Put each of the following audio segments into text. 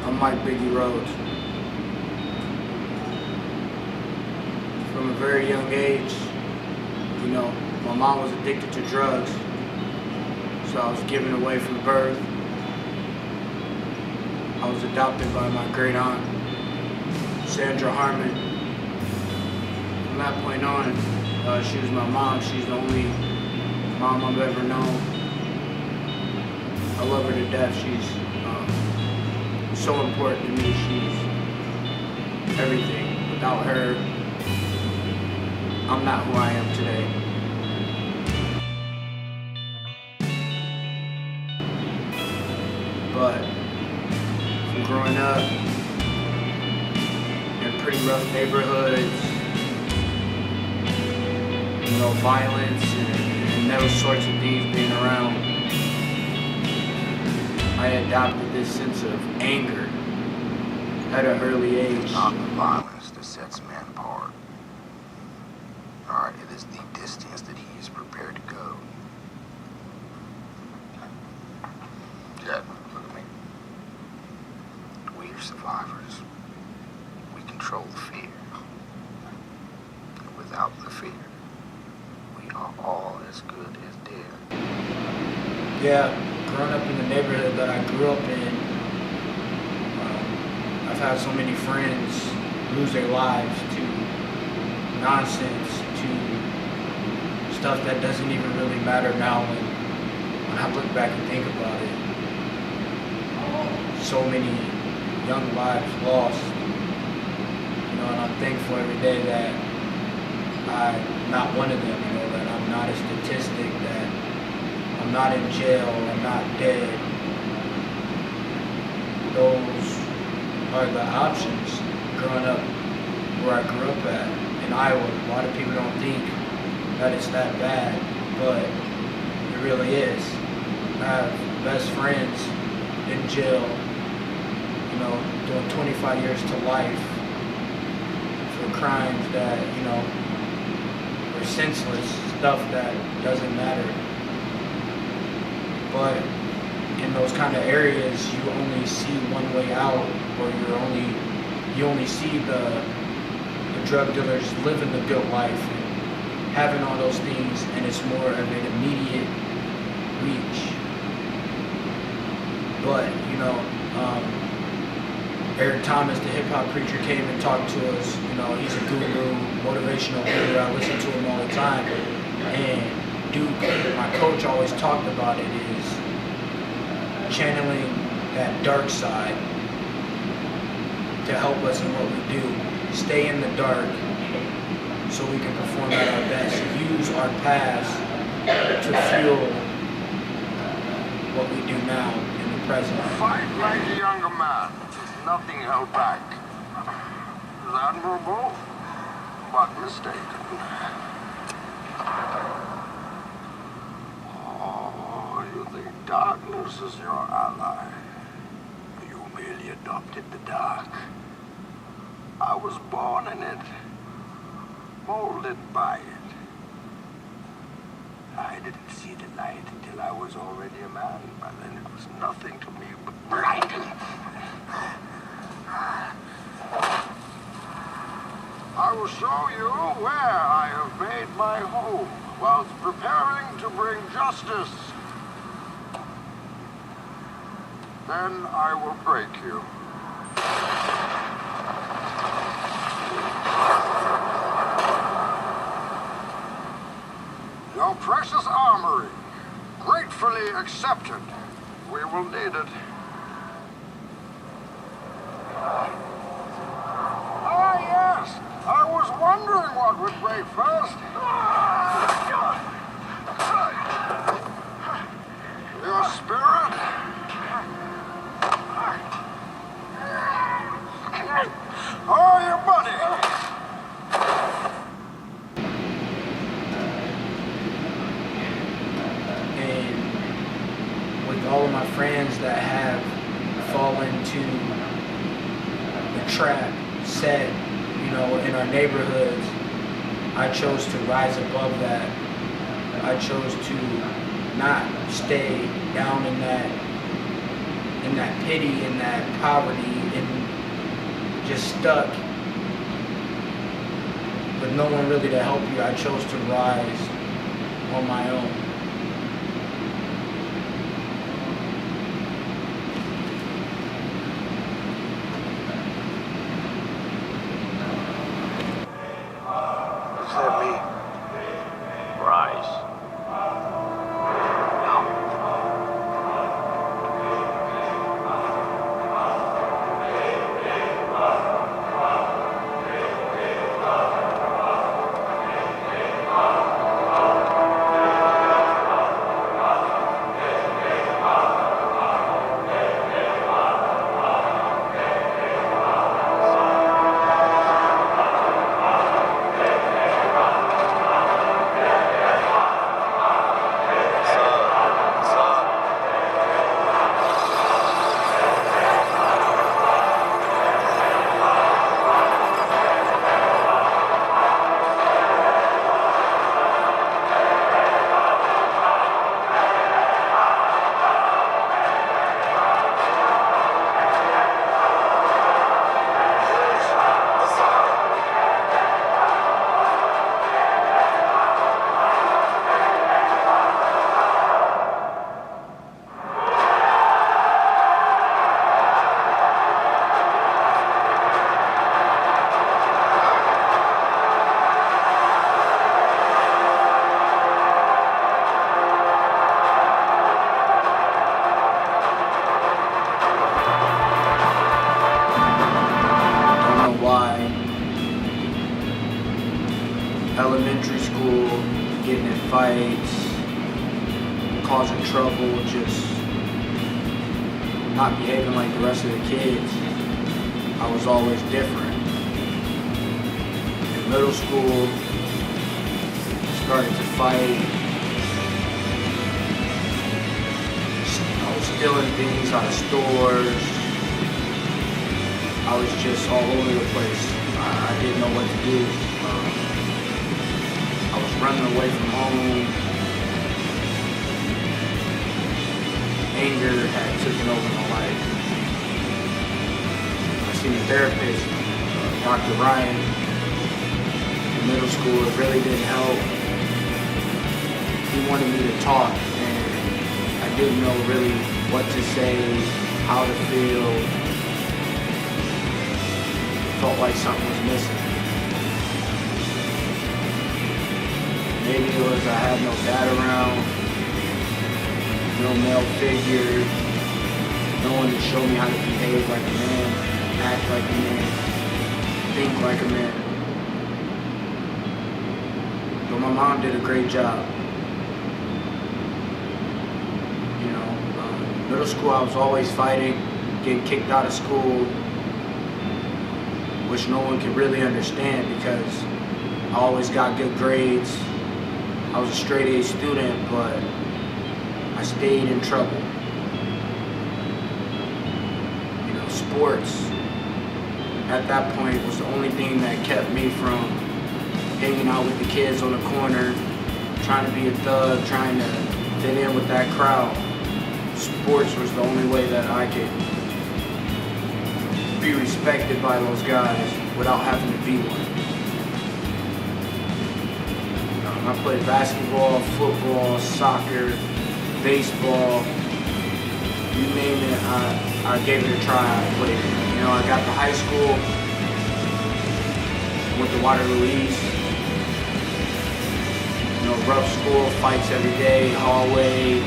I'm like Biggie Rhodes. From a very young age, my mom was addicted to drugs, so I was given away from birth. I was adopted by my great aunt, Sandra Harmon. From that point on, she was my mom. She's the only mom I've ever known. I love her to death. She's so important to me. She's everything. Without her, I'm not who I am today. But from growing up in pretty rough neighborhoods, violence and those sorts of things being around, I adopted this sense of anger at an early age. It's not the violence that sets man apart. Alright, it is the distance that he is prepared to go. Dad, look at me. We are survivors. We control the fear. And without the fear, we are all as good as dead. Yeah, growing up in the neighborhood that I grew up in, I've had so many friends lose their lives to nonsense, to stuff that doesn't even really matter now when I look back and think about it. So many young lives lost, and I'm thankful every day that I'm not one of them, that I'm not a statistic, that I'm not in jail, I'm not dead. Those are the options growing up where I grew up at in Iowa. A lot of people don't think that it's that bad, but it really is. I have best friends in jail, doing 25 years to life for crimes that, are senseless, stuff that doesn't matter. But in those kind of areas, you only see one way out, or you only see the drug dealers living the good life and having all those things, and it's more of an immediate reach. But Eric Thomas, the hip-hop preacher, came and talked to us. He's a guru, motivational guru. I listen to him all the time. And Duke, my coach, always talked about it, is channeling that dark side to help us in what we do. Stay in the dark so we can perform at our best. Use our past to fuel what we do now in the present. Fight like a younger man. Nothing held back. It was admirable, but mistaken. Oh, you think darkness is your ally? You merely adopted the dark. I was born in it, molded by it. I didn't see the light until I was already a man. By then it was nothing to me but blinding. I will show you where I have made my home whilst preparing to bring justice. Then I will break you. Your precious armory, gratefully accepted. We will need it. Ah, yes. I was wondering what would break first. Your spirit? Or your money? And with all of my friends that have fallen to the trap set, in our neighborhoods, I chose to rise above that. I chose to not stay down in that in that pity, in that poverty, and just stuck with no one really to help you, I chose to rise on my own. What does that mean? Rise. Elementary school, getting in fights, causing trouble, just not behaving like the rest of the kids. I was always different. In middle school, started to fight. I was stealing things out of stores. I was just all over the place. I didn't know what to do. I was running away from home. Anger had taken over my life. I seen a therapist, Dr. Ryan, in middle school. It really didn't help. He wanted me to talk, and I didn't know really what to say, how to feel. Felt like something was missing. Maybe it was I had no dad around, no male figure, no one to show me how to behave like a man, act like a man, think like a man. But my mom did a great job. You know, middle school I was always fighting, getting kicked out of school, which no one could really understand because I always got good grades. I was a straight A student, but I stayed in trouble. You know, sports at that point was the only thing that kept me from hanging out with the kids on the corner, trying to be a thug, trying to fit in with that crowd. Sports was the only way that I could be respected by those guys without having to be one. I played basketball, football, soccer, baseball, you name it, I gave it a try, I played it. You know, I got to high school, went to Waterloo East, you know, rough school, fights every day, hallway,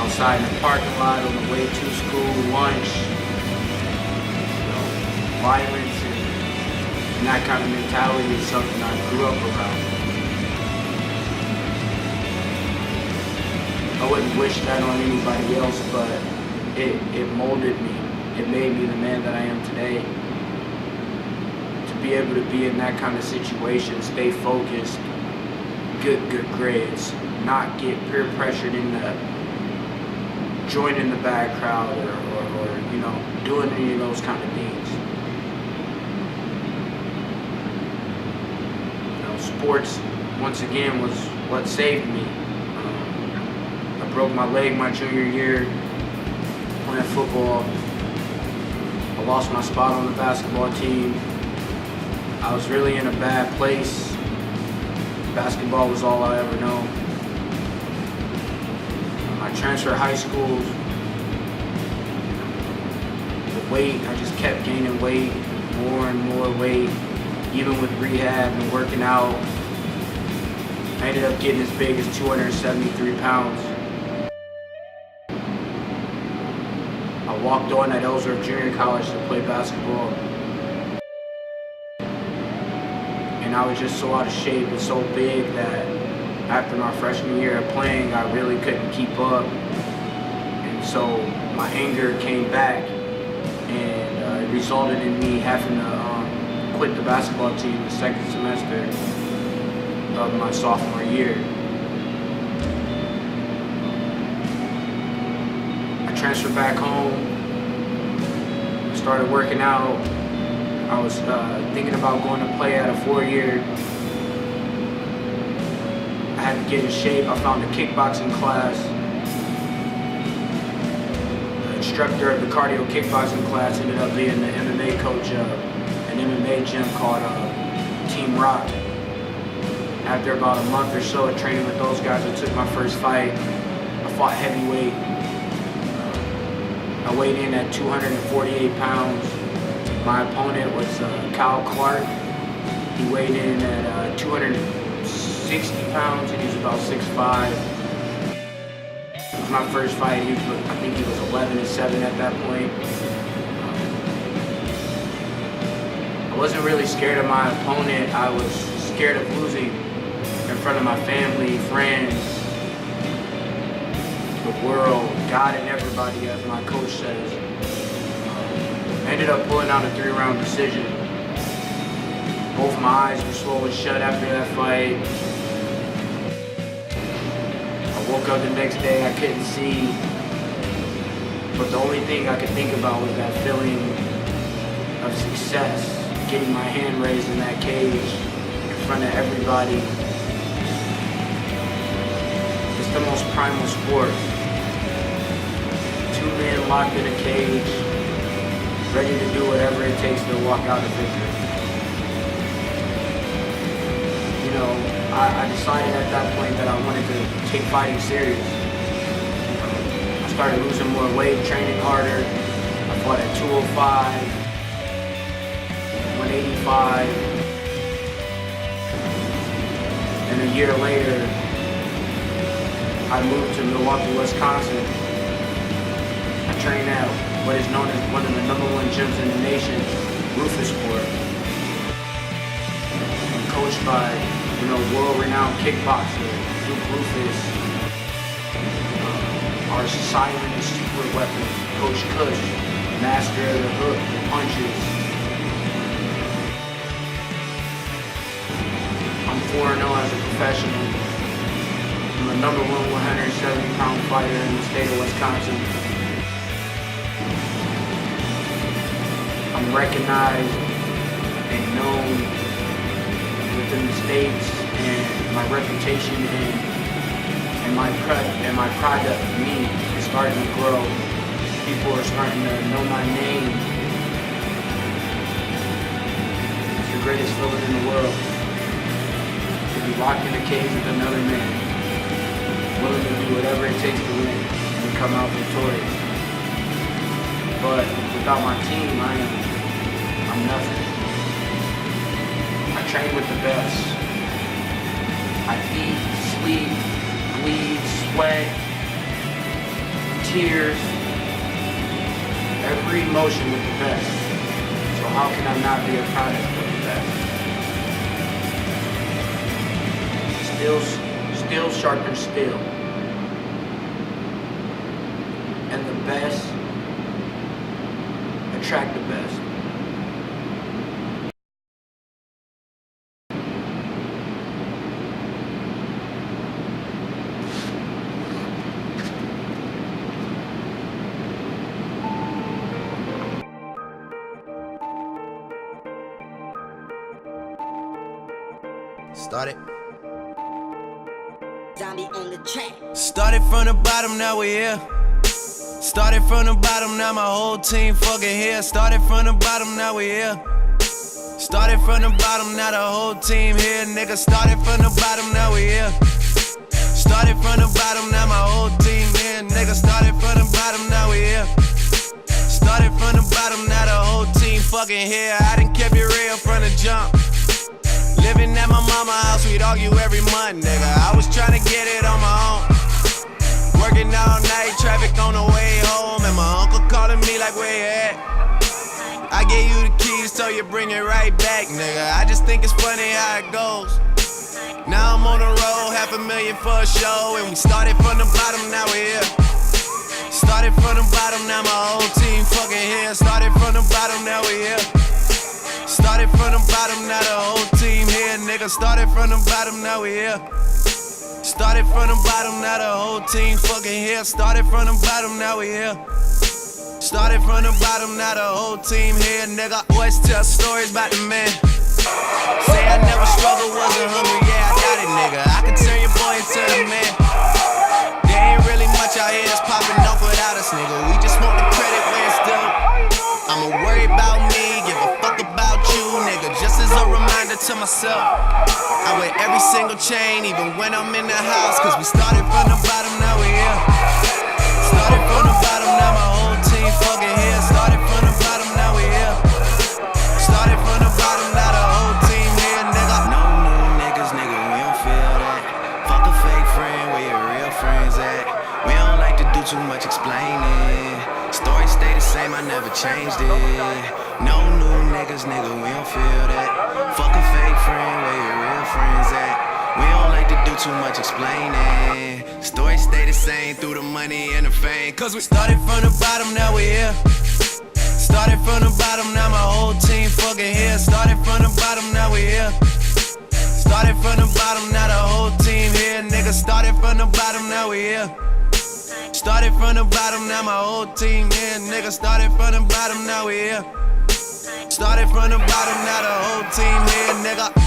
outside in the parking lot, on the way to school, lunch, you know, violence and that kind of mentality is something I grew up around. I wouldn't wish that on anybody else, but it molded me. It made me the man that I am today. To be able to be in that kind of situation, stay focused, good grades, not get peer pressured into joining the bad crowd or you know, doing any of those kind of things. You know, sports, once again, was what saved me. I broke my leg my junior year at football. I lost my spot on the basketball team. I was really in a bad place. Basketball was all I ever know. I transferred high schools. The weight, I just kept gaining weight, more and more weight, even with rehab and working out. I ended up getting as big as 273 pounds. I walked on at Ellsworth Junior College to play basketball. And I was just so out of shape and so big that after my freshman year of playing, I really couldn't keep up. And so my anger came back, and it resulted in me having to quit the basketball team the second semester of my sophomore year. I transferred back home, started working out. I was thinking about going to play at a 4-year. I had to get in shape. I found a kickboxing class. The instructor of the cardio kickboxing class ended up being the MMA coach of an MMA gym called Team Rock. After about a month or so of training with those guys, I took my first fight. I fought heavyweight. I weighed in at 248 pounds. My opponent was Kyle Clark. He weighed in at 260 pounds, and he was about 6'5". It was my first fight. I think he was 11-7 at that point. I wasn't really scared of my opponent. I was scared of losing in front of my family, friends, the world, God, and everybody, as my coach says. I ended up pulling out a 3-round decision. Both my eyes were swollen shut after that fight. I woke up the next day, I couldn't see. But the only thing I could think about was that feeling of success, getting my hand raised in that cage in front of everybody. It's the most primal sport. 2 men locked in a cage, ready to do whatever it takes to walk out a victor. You know, I decided at that point that I wanted to take fighting serious. I started losing more weight, training harder. I fought at 205, 185. And a year later, I moved to Milwaukee, Wisconsin. I trained at what is known as one of the #1 gyms in the nation, Rufus Sport. I'm coached by, world-renowned kickboxer, Duke Rufus. Our silent and secret weapon, Coach Kush, master of the hook, the punches. I'm 4-0 as a professional. I'm the #1 170-pound fighter in the state of Wisconsin. I'm recognized and known within the states, and my reputation and my pride of me is starting to grow. People are starting to know my name. It's the greatest feeling in the world to be locked in a cage with another man, willing to do whatever it takes to win and come out victorious. But without my team, I'm nothing. I train with the best. I eat, sleep, bleed, sweat, tears, every emotion with the best. So how can I not be a product of the best? Still sharpens steel. And the best attract the best. Started. Zombie on the track. Started from the bottom, now we're here. Started from the bottom, now my whole team fucking here. Started from the bottom, now we here. Started from the bottom, now the whole team here, nigga. Started from the bottom, now we here. Started from the bottom, now my whole team here, nigga. Started from the bottom, now we here. Started from the bottom, now the whole team fucking here. I done kept it real from the jump. Living at my mama's house, we'd argue every month, nigga. I was tryna get it on my own. Working all night, traffic on the way home, and my uncle calling me like, where you at? I gave you the keys, so you bring it right back, nigga. I just think it's funny how it goes. Now I'm on the road, $500,000 for a show, and we started from the bottom, now we here. Started from the bottom, now my whole team fucking here. Started from the bottom, now we here. Started from the bottom, now the whole team here, nigga. Started from the bottom, now we here. Started from the bottom, now the whole team fucking here. Started from the bottom, now we here. Started from the bottom, now the whole team here, nigga. Always tell stories about the man. Say I never struggled, wasn't hungry, yeah, I got it, nigga. I can turn your boy into the man. There ain't really much out here that's popping off without us, nigga. We just want the credit where it's due. I'ma worry about me, give a fuck about you, nigga. Just as a reminder to myself, I wear every single chain, even when I'm in the house. Cause we started from the bottom, now we here. Started from the bottom, now my whole team fucking here. Started from the bottom, now we here. Started from the bottom, now the whole team here, nigga. No new niggas, nigga, we don't feel that. Fuck a fake friend, where your real friends at? We don't like to do too much explaining. Story stay the same, I never changed it. No new niggas, nigga, we don't feel that. Fuck a fake friend, where your real friends at? We don't like to do too much explaining. Story stay the same through the money and the fame. Cause we started from the bottom, now we here. Started from the bottom, now my whole team fucking here. Started from the bottom, now we here. Started from the bottom, now the whole team here, nigga. Started from the bottom, now we here. Started from the bottom, now my whole team here, nigga. Started from the bottom, now we here. Started from the bottom, now the whole team here, nigga.